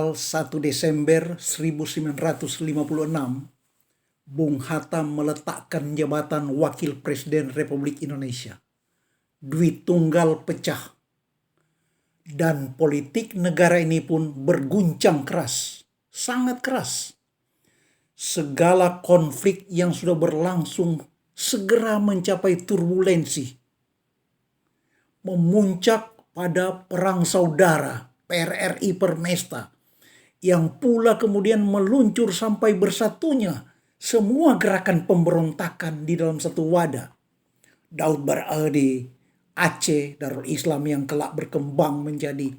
tanggal 1 Desember 1956, Bung Hatta meletakkan jabatan Wakil Presiden Republik Indonesia. Dwi Tunggal pecah. Dan politik negara ini pun berguncang keras, sangat keras. Segala konflik yang sudah berlangsung segera mencapai turbulensi. Memuncak pada perang saudara PRRI Permesta, yang pula kemudian meluncur sampai bersatunya semua gerakan pemberontakan di dalam satu wadah. Daud Beradi Aceh, Darul Islam yang kelak berkembang menjadi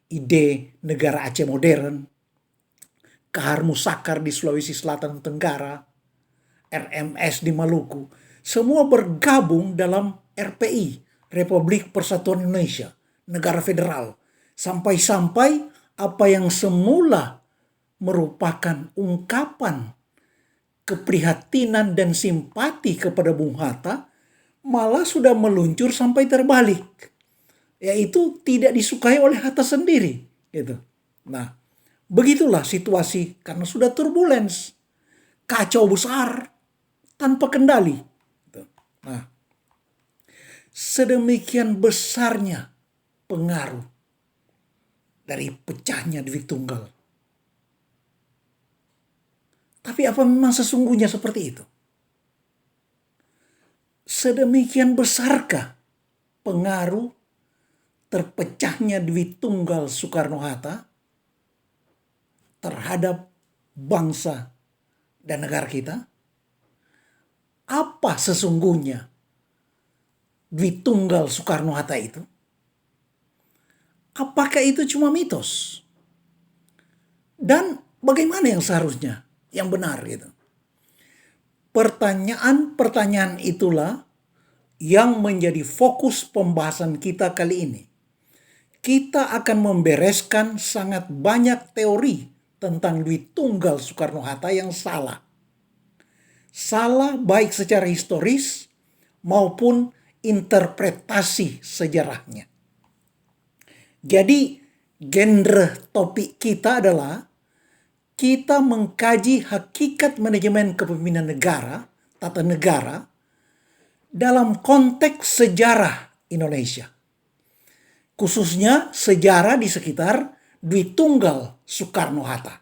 ide negara Aceh modern, Kahar Musakar di Sulawesi Selatan Tenggara, RMS di Maluku, semua bergabung dalam RPI, Republik Persatuan Indonesia, negara federal. Sampai-sampai apa yang semula merupakan ungkapan keprihatinan dan simpati kepada Bung Hatta malah sudah meluncur sampai terbalik, yaitu tidak disukai oleh Hatta sendiri gitu. Nah, begitulah situasi karena sudah turbulens, kacau besar tanpa kendali. Nah, sedemikian besarnya pengaruh dari pecahnya Dwi Tunggal. Tapi apa memang sesungguhnya seperti itu? Sedemikian besarkah pengaruh terpecahnya Dwi Tunggal Soekarno-Hatta terhadap bangsa dan negara kita? Apa sesungguhnya Dwi Tunggal Soekarno-Hatta itu? Apakah itu cuma mitos? Dan bagaimana yang seharusnya, yang benar gitu? Pertanyaan-pertanyaan itulah yang menjadi fokus pembahasan kita kali ini. Kita akan membereskan sangat banyak teori tentang Dwi Tunggal Soekarno-Hatta yang salah. Salah baik secara historis maupun interpretasi sejarahnya. Jadi genre topik kita adalah kita mengkaji hakikat manajemen kepemimpinan negara, tata negara, dalam konteks sejarah Indonesia. Khususnya sejarah di sekitar Dwi Tunggal Soekarno-Hatta.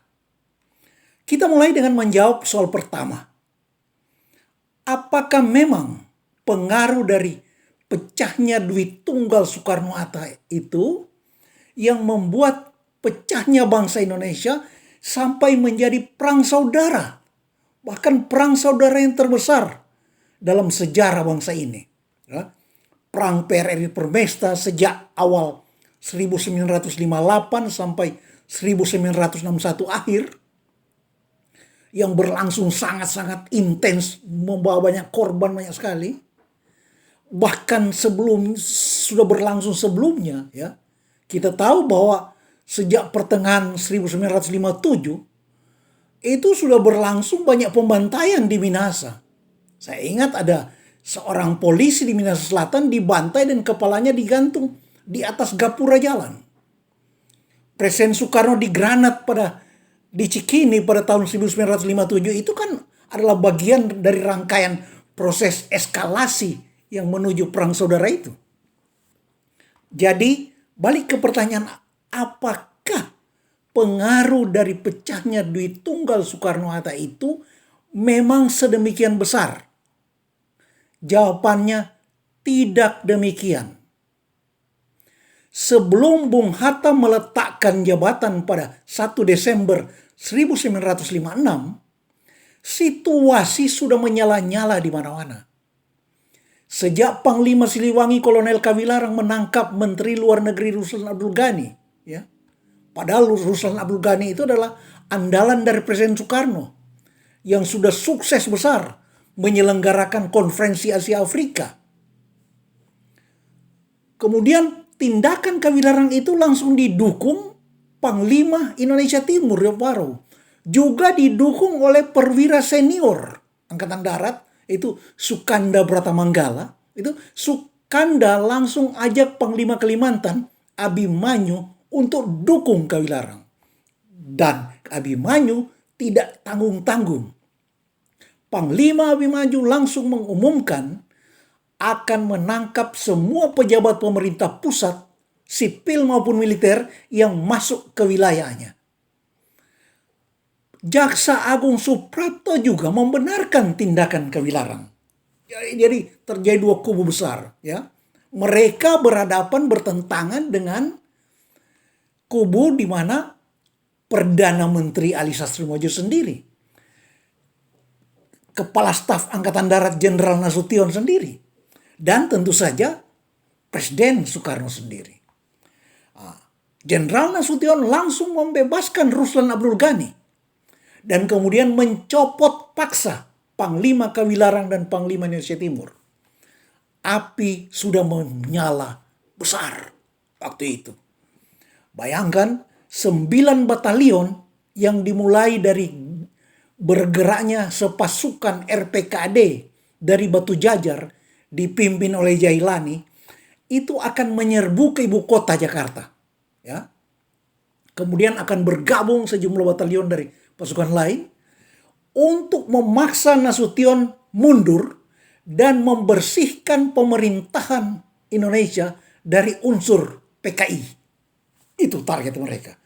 Kita mulai dengan menjawab soal pertama. Apakah memang pengaruh dari pecahnya Dwi Tunggal Soekarno-Hatta itu yang membuat pecahnya bangsa Indonesia sampai menjadi perang saudara, bahkan perang saudara yang terbesar dalam sejarah bangsa ini. Perang PRRI Permesta sejak awal 1958 sampai 1961 akhir, yang berlangsung sangat-sangat intens, membawa banyak korban, banyak sekali. Bahkan sudah berlangsung sebelumnya, ya. Kita tahu bahwa sejak pertengahan 1957 itu sudah berlangsung banyak pembantaian di Minahasa. Saya ingat ada seorang polisi di Minahasa Selatan dibantai dan kepalanya digantung di atas gapura jalan. Presiden Soekarno digranat di Cikini pada tahun 1957 itu kan adalah bagian dari rangkaian proses eskalasi yang menuju perang saudara itu. Jadi balik ke pertanyaan, apakah pengaruh dari pecahnya Dwi Tunggal Soekarno-Hatta itu memang sedemikian besar? Jawabannya tidak demikian. Sebelum Bung Hatta meletakkan jabatan pada 1 Desember 1956, situasi sudah menyala-nyala di mana-mana. Sejak Panglima Siliwangi Kolonel Kawilarang menangkap Menteri Luar Negeri Ruslan Abdul Ghani, ya. Padahal Ruslan Abdul Ghani itu adalah andalan dari Presiden Soekarno yang sudah sukses besar menyelenggarakan konferensi Asia Afrika. Kemudian tindakan Kawilarang itu langsung didukung Panglima Indonesia Timur Yoparo, juga didukung oleh perwira senior Angkatan Darat, itu Sukanda Bratamanggala. Itu Sukanda langsung ajak Panglima Kalimantan Abimanyu untuk dukung Kawilarang. Dan Abimanyu tidak tanggung-tanggung. Panglima Abimanyu langsung mengumumkan akan menangkap semua pejabat pemerintah pusat, sipil maupun militer yang masuk ke wilayahnya. Jaksa Agung Suprapto juga membenarkan tindakan Kawilarang. Jadi terjadi dua kubu besar, ya. Mereka bertentangan dengan kubu di mana Perdana Menteri Ali Sastromojo sendiri, Kepala Staf Angkatan Darat Jenderal Nasution sendiri, dan tentu saja Presiden Soekarno sendiri. Jenderal Nasution langsung membebaskan Ruslan Abdul Ghani dan kemudian mencopot paksa Panglima Kawilarang dan Panglima Indonesia Timur. Api sudah menyala besar waktu itu. Bayangkan 9 batalion yang dimulai dari bergeraknya sepasukan RPKD dari Batu Jajar dipimpin oleh Jailani itu akan menyerbu ke ibu kota Jakarta, ya. Kemudian akan bergabung sejumlah batalion dari pasukan lain untuk memaksa Nasution mundur dan membersihkan pemerintahan Indonesia dari unsur PKI. Itu target mereka.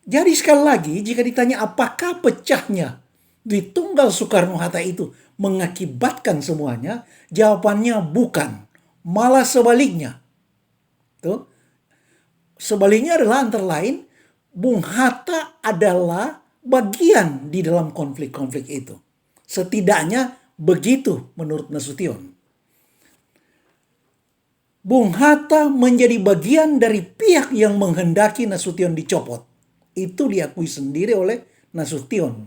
Jadi sekali lagi jika ditanya apakah pecahnya Dwi Tunggal Soekarno-Hatta itu mengakibatkan semuanya, jawabannya bukan. Malah sebaliknya. Tuh. Sebaliknya adalah antara lain Bung Hatta adalah bagian di dalam konflik-konflik itu. Setidaknya begitu menurut Nasution. Bung Hatta menjadi bagian dari pihak yang menghendaki Nasution dicopot. Itu diakui sendiri oleh Nasution.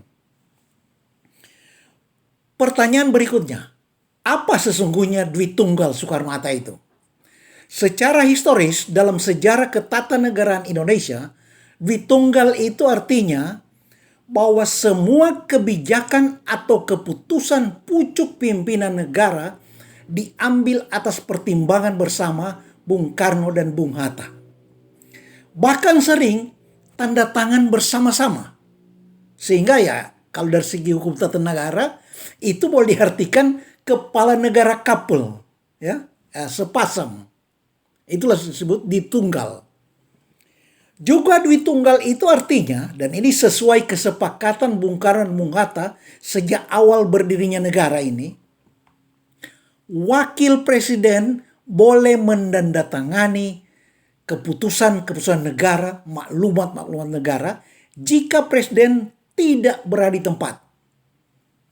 Pertanyaan berikutnya, apa sesungguhnya Dwi Tunggal Soekarno-Hatta itu? Secara historis dalam sejarah ketatanegaraan Indonesia, Dwi Tunggal itu artinya bahwa semua kebijakan atau keputusan pucuk pimpinan negara diambil atas pertimbangan bersama Bung Karno dan Bung Hatta. Bahkan sering tanda tangan bersama-sama. Sehingga ya kalau dari segi hukum tata negara itu boleh diartikan kepala negara couple, ya, sepasang. Itulah disebut ditunggal. Juga Dwi Tunggal itu artinya, dan ini sesuai kesepakatan Bung Karno dan Bung Hatta sejak awal berdirinya negara ini, wakil presiden boleh menandatangani keputusan-keputusan negara, maklumat-maklumat negara, jika presiden tidak berada di tempat.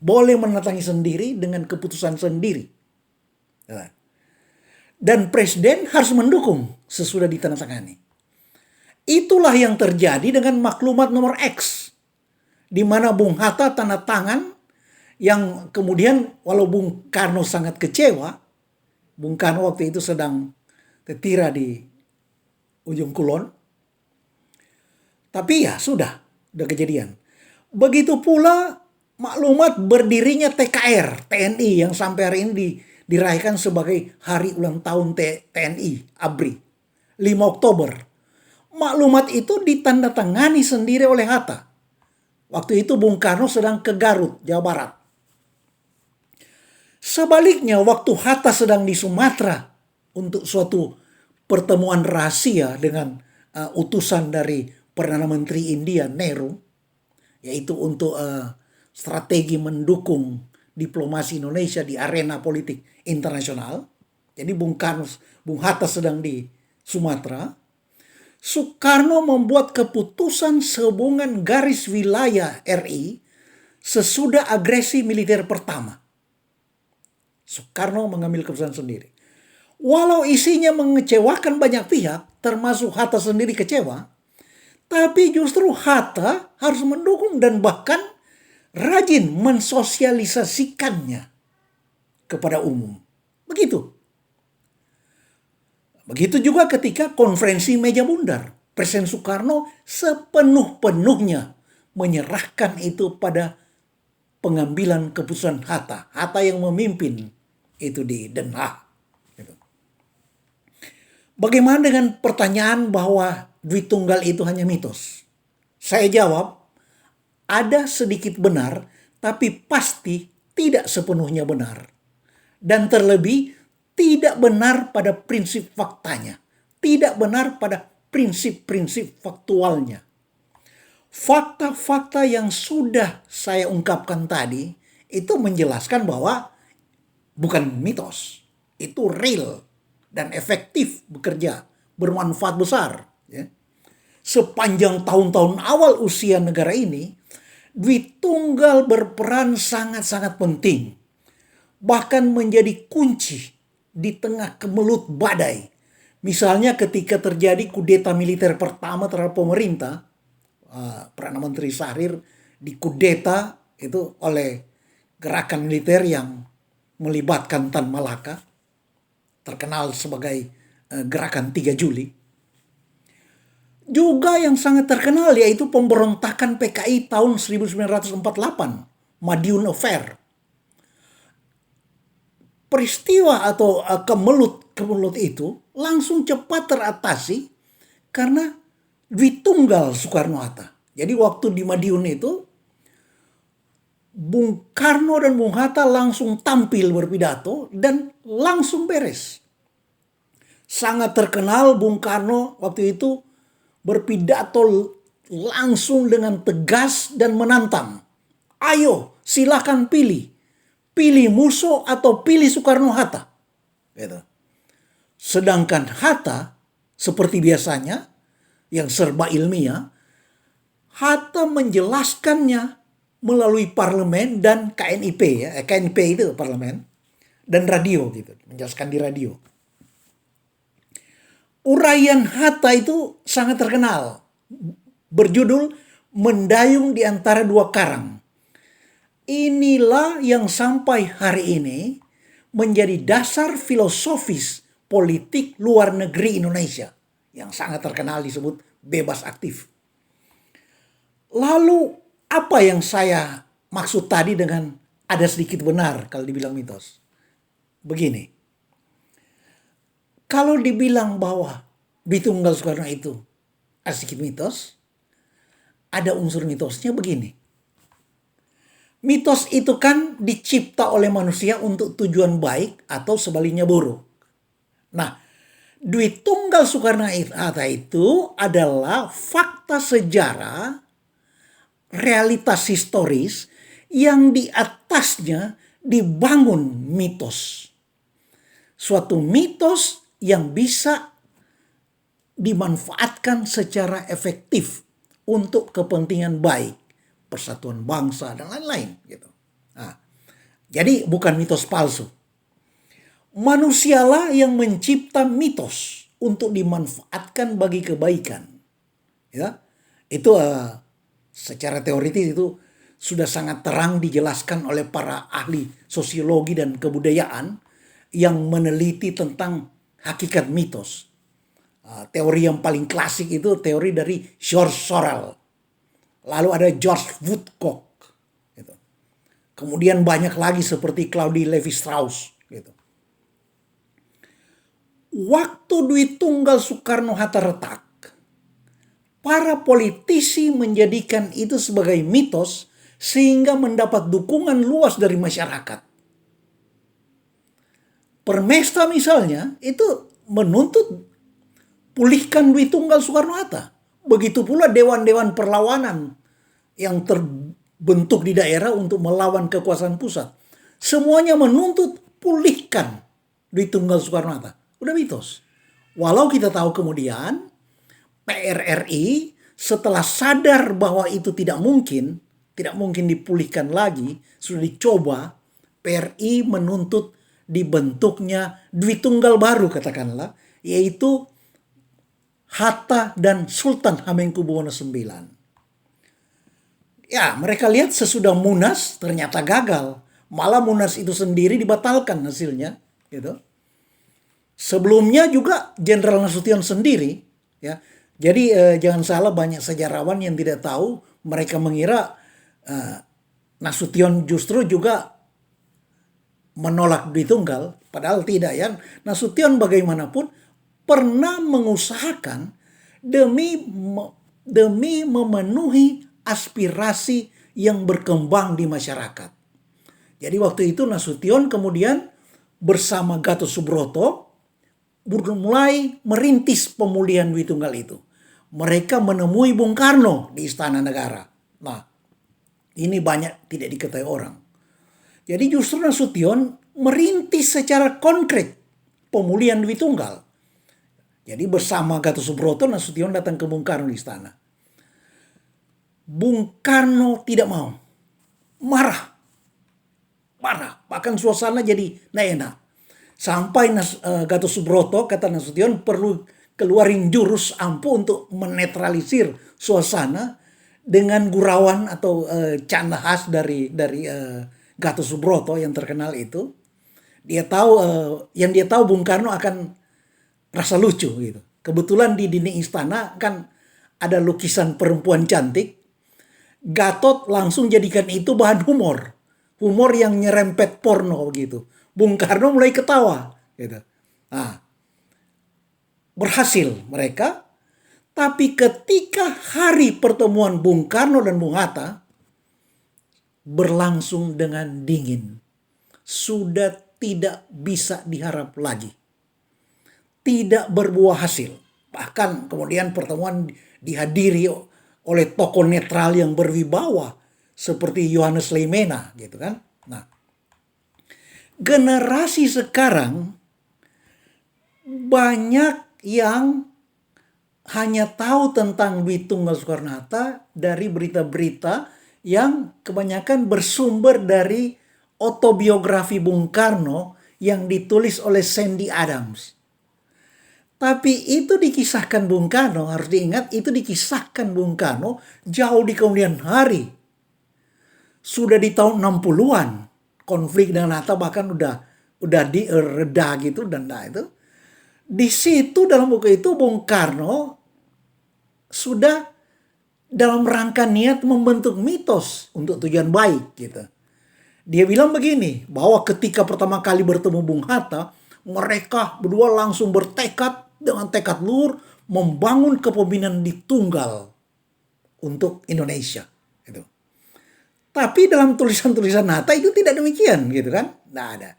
Boleh menandatangani sendiri dengan keputusan sendiri. Dan presiden harus mendukung sesudah ditandatangani. Itulah yang terjadi dengan maklumat nomor X, di mana Bung Hatta tanda tangan, yang kemudian walau Bung Karno sangat kecewa, Bung Karno waktu itu sedang tetira di ujung kulon, tapi ya sudah kejadian. Begitu pula maklumat berdirinya TKR, TNI yang sampai hari ini dirayakan sebagai hari ulang tahun TNI, ABRI, 5 Oktober. Maklumat itu ditandatangani sendiri oleh Hatta. Waktu itu Bung Karno sedang ke Garut, Jawa Barat. Sebaliknya waktu Hatta sedang di Sumatera untuk suatu pertemuan rahasia dengan utusan dari Perdana Menteri India, Nehru, yaitu untuk strategi mendukung diplomasi Indonesia di arena politik internasional. Jadi Bung Hatta sedang di Sumatera. Soekarno membuat keputusan sehubungan garis wilayah RI sesudah agresi militer pertama. Soekarno mengambil keputusan sendiri. Walau isinya mengecewakan banyak pihak, termasuk Hatta sendiri kecewa, tapi justru Hatta harus mendukung dan bahkan rajin mensosialisasikannya kepada umum. Begitu. Begitu juga ketika konferensi meja bundar. Presiden Soekarno sepenuh-penuhnya menyerahkan itu pada pengambilan keputusan Hatta. Hatta yang memimpin itu di Den Haag. Bagaimana dengan pertanyaan bahwa Dwi Tunggal itu hanya mitos? Saya jawab, ada sedikit benar, tapi pasti tidak sepenuhnya benar. Dan terlebih, tidak benar pada prinsip faktanya. Tidak benar pada prinsip-prinsip faktualnya. Fakta-fakta yang sudah saya ungkapkan tadi, itu menjelaskan bahwa bukan mitos. Itu real dan efektif bekerja, bermanfaat besar. Ya. Sepanjang tahun-tahun awal usia negara ini, duit tunggal berperan sangat-sangat penting. Bahkan menjadi kunci di tengah kemelut badai. Misalnya ketika terjadi kudeta militer pertama terhadap pemerintah, Perdana Menteri Syahrir dikudeta itu oleh gerakan militer yang melibatkan Tan Malaka, terkenal sebagai gerakan 3 Juli. Juga yang sangat terkenal yaitu pemberontakan PKI tahun 1948, Madiun Affair. Peristiwa atau kemelut itu langsung cepat teratasi karena duit tunggal Soekarno-Hatta. Jadi waktu di Madiun itu, Bung Karno dan Bung Hatta langsung tampil berpidato dan langsung beres. Sangat terkenal Bung Karno waktu itu berpidato langsung dengan tegas dan menantang. Ayo silakan pilih. Pilih musuh atau pilih Soekarno-Hatta. Gitu. Sedangkan Hatta seperti biasanya yang serba ilmiah, Hatta menjelaskannya melalui parlemen dan KNIP ya, KNIP itu parlemen dan radio gitu, menjelaskan di radio. Uraian Hatta itu sangat terkenal, berjudul Mendayung di Antara Dua Karang. Inilah yang sampai hari ini menjadi dasar filosofis politik luar negeri Indonesia yang sangat terkenal disebut bebas aktif. Lalu apa yang saya maksud tadi dengan ada sedikit benar kalau dibilang mitos? Begini, kalau dibilang bahwa duit tunggal Soekarno itu ada sedikit mitos, ada unsur mitosnya begini. Mitos itu kan dicipta oleh manusia untuk tujuan baik atau sebaliknya buruk. Nah, duit tunggal Soekarno-Hatta itu adalah fakta sejarah, realitas historis yang di atasnya dibangun mitos. Suatu mitos yang bisa dimanfaatkan secara efektif untuk kepentingan baik, persatuan bangsa dan lain-lain gitu. Nah, jadi bukan mitos palsu. Manusialah yang mencipta mitos untuk dimanfaatkan bagi kebaikan. Ya. Itu secara teoritis itu sudah sangat terang dijelaskan oleh para ahli sosiologi dan kebudayaan yang meneliti tentang hakikat mitos. Teori yang paling klasik itu teori dari George Sorel. Lalu ada George Woodcock. Gitu. Kemudian banyak lagi seperti Claude Lévi-Strauss. Gitu. Waktu duit tunggal Soekarno-Hatta retak, para politisi menjadikan itu sebagai mitos sehingga mendapat dukungan luas dari masyarakat. Permesta misalnya itu menuntut pulihkan duit tunggal Soekarno-Hatta. Begitu pula dewan-dewan perlawanan yang terbentuk di daerah untuk melawan kekuasaan pusat. Semuanya menuntut pulihkan duit tunggal Soekarno-Hatta. Udah mitos. Walau kita tahu kemudian PRRI setelah sadar bahwa itu tidak mungkin dipulihkan lagi, sudah dicoba, PRI menuntut dibentuknya duit tunggal baru katakanlah, yaitu Hatta dan Sultan Hamengkubuwono IX. Ya, mereka lihat sesudah Munas ternyata gagal. Malah Munas itu sendiri dibatalkan hasilnya, gitu. Sebelumnya juga Jenderal Nasution sendiri, ya. Jadi jangan salah, banyak sejarawan yang tidak tahu, mereka mengira Nasution justru juga menolak duit tunggal, padahal tidak ya. Nasution bagaimanapun pernah mengusahakan demi demi memenuhi aspirasi yang berkembang di masyarakat. Jadi waktu itu Nasution kemudian bersama Gatot Subroto mulai merintis pemulihan Dwi Tunggal itu. Mereka menemui Bung Karno di Istana Negara. Nah, ini banyak tidak diketahui orang. Jadi justru Nasution merintis secara konkret pemulihan Dwi Tunggal. Jadi bersama Gatot Subroto, Nasution datang ke Bung Karno di istana. Bung Karno tidak mau. Marah. Bahkan suasana jadi tidak enak. Sampai Gatot Subroto, kata Nasution, perlu keluarin jurus ampuh untuk menetralisir suasana dengan gurauan atau canda khas dari Gatot Subroto yang terkenal itu. Dia tahu yang dia tahu Bung Karno akan rasa lucu gitu. Kebetulan di dinding istana kan ada lukisan perempuan cantik. Gatot langsung jadikan itu bahan humor. Humor yang nyerempet porno gitu. Bung Karno mulai ketawa gitu. Nah, berhasil mereka. Tapi ketika hari pertemuan Bung Karno dan Bung Hatta berlangsung dengan dingin. Sudah tidak bisa diharap lagi. Tidak berbuah hasil. Bahkan kemudian pertemuan dihadiri oleh tokoh netral yang berwibawa seperti Johannes Leimena gitu kan. Nah, generasi sekarang banyak yang hanya tahu tentang Dwi Tunggal Soekarno-Hatta dari berita-berita yang kebanyakan bersumber dari autobiografi Bung Karno yang ditulis oleh Sandy Adams. Tapi itu dikisahkan Bung Karno, harus diingat itu dikisahkan Bung Karno jauh di kemudian hari. Sudah di tahun 60-an konflik dengan Hatta bahkan udah reda gitu dan itu. Di situ dalam buku itu Bung Karno sudah dalam rangka niat membentuk mitos untuk tujuan baik gitu. Dia bilang begini, bahwa ketika pertama kali bertemu Bung Hatta, mereka berdua langsung bertekad dengan tekad luhur membangun kepemimpinan di Tunggal untuk Indonesia gitu. Tapi dalam tulisan-tulisan Hatta itu tidak demikian gitu kan. Tidak ada.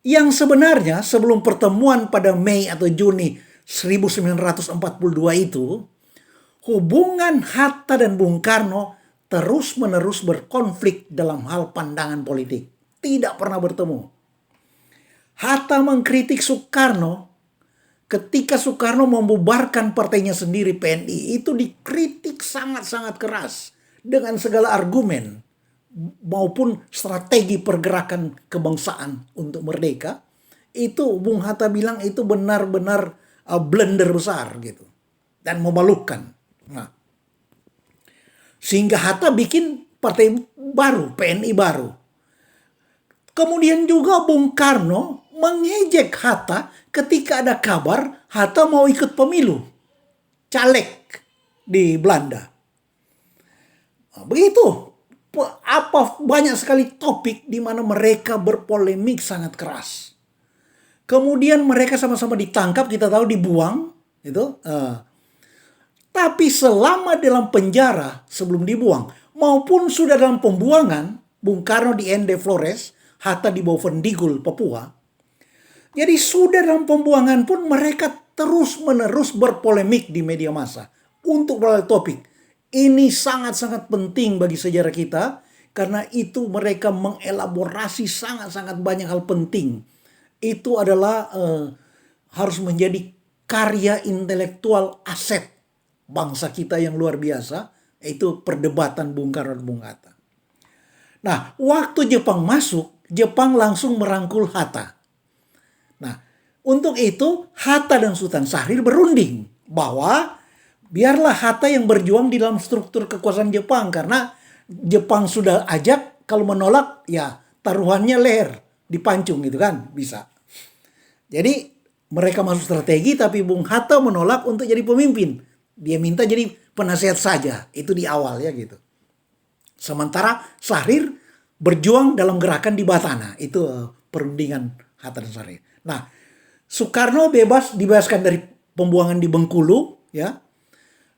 Yang sebenarnya sebelum pertemuan pada Mei atau Juni 1942 itu, hubungan Hatta dan Bung Karno terus-menerus berkonflik dalam hal pandangan politik. Tidak pernah bertemu. Hatta mengkritik Soekarno ketika Soekarno membubarkan partainya sendiri PNI. Itu dikritik sangat-sangat keras dengan segala argumen maupun strategi pergerakan kebangsaan untuk merdeka. Itu Bung Hatta bilang itu benar-benar blunder besar gitu dan memalukan. Nah, sehingga Hatta bikin partai baru, PNI baru. Kemudian juga Bung Karno mengejek Hatta ketika ada kabar Hatta mau ikut pemilu caleg di Belanda. Nah, begitu. Banyak sekali topik di mana mereka berpolemik sangat keras. Kemudian mereka sama-sama ditangkap, kita tahu dibuang itu. Tapi selama dalam penjara sebelum dibuang maupun sudah dalam pembuangan, Bung Karno di Ende Flores, Hatta di Bovendigul, Papua. Jadi sudah dalam pembuangan pun mereka terus-menerus berpolemik di media massa untuk berbagai topik. Ini sangat-sangat penting bagi sejarah kita karena itu mereka mengelaborasi sangat-sangat banyak hal penting. Itu adalah harus menjadi karya intelektual aset bangsa kita yang luar biasa, itu perdebatan Bung Karno dan Bung Hatta. Nah, waktu Jepang masuk, Jepang langsung merangkul Hatta. Nah, untuk itu Hatta dan Sultan Syahrir berunding bahwa biarlah Hatta yang berjuang di dalam struktur kekuasaan Jepang karena Jepang sudah ajak, kalau menolak ya taruhannya leher, dipancung gitu kan, bisa. Jadi mereka masuk strategi tapi Bung Hatta menolak untuk jadi pemimpin. Dia minta jadi penasehat saja, itu di awal ya gitu. Sementara Syahrir berjuang dalam gerakan di Batana, itu perundingan Hatta dan Syahrir. Nah, Soekarno dibebaskan dari pembuangan di Bengkulu ya.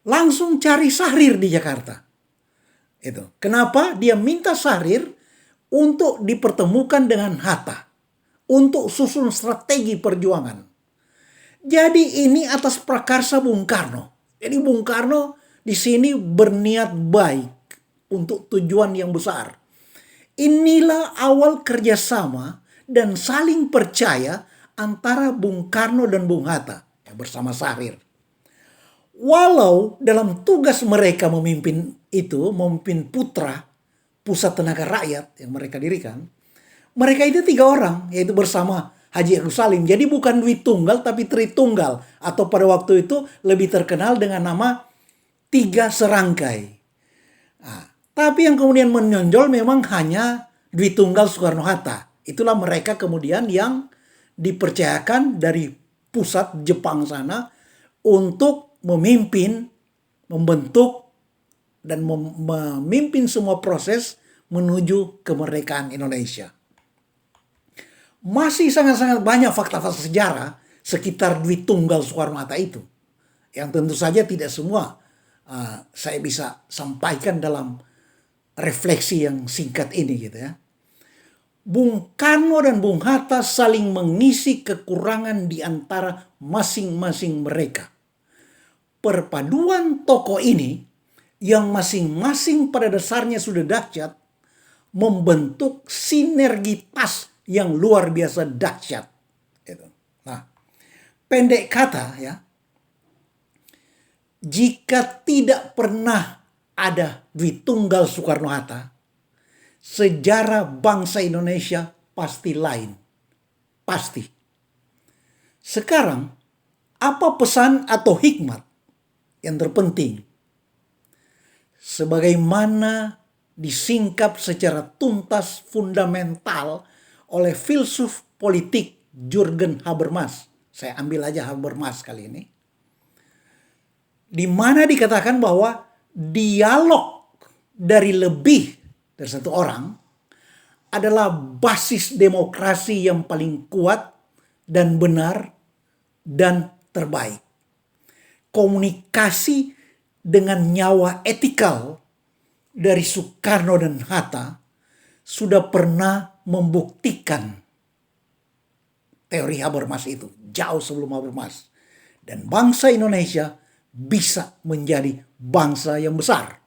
langsung cari Syahrir di Jakarta. Itu. Kenapa? Dia minta Syahrir untuk dipertemukan dengan Hatta. Untuk susun strategi perjuangan. Jadi ini atas prakarsa Bung Karno. Jadi Bung Karno di sini berniat baik untuk tujuan yang besar. Inilah awal kerjasama dan saling percaya antara Bung Karno dan Bung Hatta bersama Syahrir. Walau dalam tugas mereka memimpin Putra, Pusat Tenaga Rakyat yang mereka dirikan, mereka itu 3 orang, yaitu bersama Haji Agus Salim. Jadi bukan Dwi Tunggal tapi Tritunggal, atau pada waktu itu lebih terkenal dengan nama 3 Serangkai. Nah, tapi yang kemudian menonjol memang hanya Dwi Tunggal Soekarno-Hatta. Itulah mereka kemudian yang dipercayakan dari pusat Jepang sana untuk memimpin, membentuk, dan memimpin semua proses menuju kemerdekaan Indonesia. Masih sangat-sangat banyak fakta-fakta sejarah sekitar Dwi Tunggal Soekarno-Hatta itu. Yang tentu saja tidak semua saya bisa sampaikan dalam refleksi yang singkat ini gitu ya. Bung Karno dan Bung Hatta saling mengisi kekurangan di antara masing-masing mereka. Perpaduan tokoh ini yang masing-masing pada dasarnya sudah dahsyat membentuk sinergitas yang luar biasa dahsyat. Nah, pendek kata ya, jika tidak pernah ada Dwi Tunggal Soekarno-Hatta, sejarah bangsa Indonesia pasti lain. Pasti. Sekarang, apa pesan atau hikmat yang terpenting? Sebagaimana disingkap secara tuntas fundamental oleh filsuf politik Jürgen Habermas. Saya ambil aja Habermas kali ini. Di mana dikatakan bahwa dialog dari lebih dari satu orang adalah basis demokrasi yang paling kuat dan benar dan terbaik. Komunikasi dengan nyawa etikal dari Soekarno dan Hatta sudah pernah membuktikan teori Habermas itu jauh sebelum Habermas. Dan bangsa Indonesia bisa menjadi bangsa yang besar.